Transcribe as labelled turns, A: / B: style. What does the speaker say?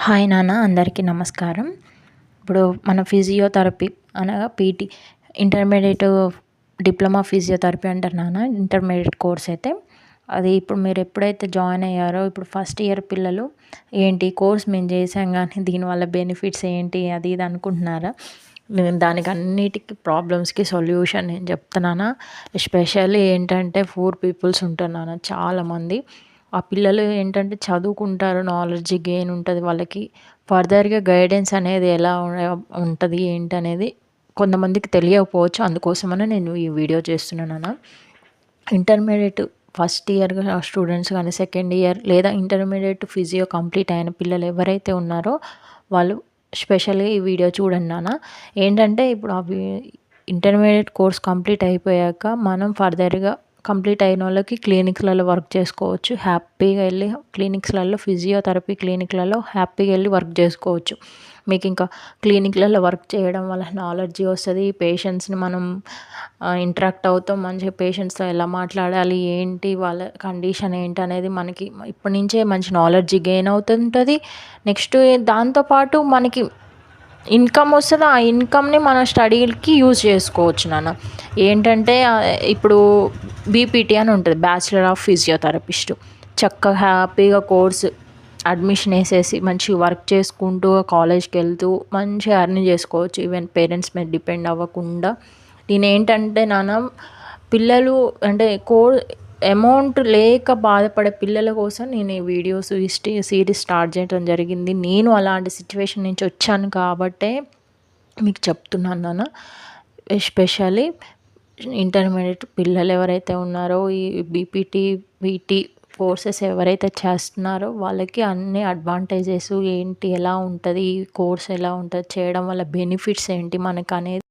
A: Hi నాన్న, అందరికీ నమస్కారం. ఇప్పుడు మన ఫిజియోథెరపీ అనగా పీటీ ఇంటర్మీడియేట్ డిప్లొమా ఫిజియోథెరపీ అంటారు నాన్న. ఇంటర్మీడియేట్ కోర్స్ అయితే అది ఇప్పుడు మీరు ఎప్పుడైతే జాయిన్ అయ్యారో ఇప్పుడు ఫస్ట్ ఇయర్ పిల్లలు ఏంటి కోర్స్ మేము చేసాం కానీ దీనివల్ల బెనిఫిట్స్ ఏంటి అది ఇది అనుకుంటున్నారా? నేను దానికి అన్నిటికీ ప్రాబ్లమ్స్కి సొల్యూషన్ నేను చెప్తున్నాను. ఎస్పెషల్లీ ఏంటంటే పూర్ పీపుల్స్ ఉంటారు నాన్న చాలామంది. ఆ పిల్లలు ఏంటంటే చదువుకుంటారు, నాలెడ్జ్ గెయిన్ ఉంటుంది వాళ్ళకి. ఫర్దర్గా గైడెన్స్ అనేది ఎలా ఉంటుంది ఏంటి అనేది కొంతమందికి తెలియకపోవచ్చు. అందుకోసమనే నేను ఈ వీడియో చేస్తున్నాను. ఇంటర్మీడియట్ ఫస్ట్ ఇయర్ స్టూడెంట్స్ కానీ సెకండ్ ఇయర్ లేదా ఇంటర్మీడియట్ ఫిజియో కంప్లీట్ అయిన పిల్లలు ఎవరైతే ఉన్నారో వాళ్ళు స్పెషల్గా ఈ వీడియో చూడండి నాన్న. ఏంటంటే ఇప్పుడు అవి ఇంటర్మీడియట్ కోర్స్ కంప్లీట్ అయిపోయాక మనం ఫర్దర్గా కంప్లీట్ అయిన వాళ్ళకి క్లినిక్స్లలో వర్క్ చేసుకోవచ్చు. హ్యాపీగా వెళ్ళి క్లినిక్స్లలో ఫిజియోథెరపీ క్లినిక్లలో హ్యాపీగా వెళ్ళి వర్క్ చేసుకోవచ్చు. మీకు ఇంకా క్లినిక్లలో వర్క్ చేయడం వల్ల నాలెడ్జీ వస్తుంది. పేషెంట్స్ని మనం ఇంటరాక్ట్ అవుతాం. మంచిగా పేషెంట్స్తో ఎలా మాట్లాడాలి, ఏంటి వాళ్ళ కండిషన్ ఏంటి అనేది మనకి ఇప్పటి నుంచే మంచి నాలెడ్జీ గెయిన్ అవుతుంటుంది. నెక్స్ట్ దాంతోపాటు మనకి ఇన్కమ్ వస్తుంది. ఆ ఇన్కమ్ని మన స్టడీకి యూజ్ చేసుకోవచ్చు నాన్న. ఏంటంటే ఇప్పుడు బీపీటీ అని ఉంటుంది, బ్యాచిలర్ ఆఫ్ ఫిజియోథెరపిస్ట్. చక్కగా హ్యాపీగా కోర్స్ అడ్మిషన్ వేసేసి మంచిగా వర్క్ చేసుకుంటూ కాలేజ్కి వెళ్తూ మంచిగా ఎర్న్ చేసుకోవచ్చు. ఈవెన్ పేరెంట్స్ మీద డిపెండ్ అవ్వకుండా. నేనేంటంటే నాన్న పిల్లలు అంటే అమౌంట్ లేక బాధపడే పిల్లల కోసం నేను ఈ వీడియోస్ సిరీస్ స్టార్ట్ చేయడం జరిగింది. నేను అలాంటి సిచ్యువేషన్ నుంచి వచ్చాను కాబట్టే మీకు చెప్తున్నాను నాన్న. ఎస్పెషల్లీ ఇంటర్మీడియట్ పిల్లలు ఎవరైతే ఉన్నారో ఈ బీపీటీ వీటీ కోర్సెస్ ఎవరైతే చేస్తున్నారో వాళ్ళకి అన్ని అడ్వాంటేజెస్ ఏంటి, ఎలా ఉంటుంది ఈ కోర్స్, ఎలా ఉంటుంది చేయడం వల్ల బెనిఫిట్స్ ఏంటి మనకు అనేది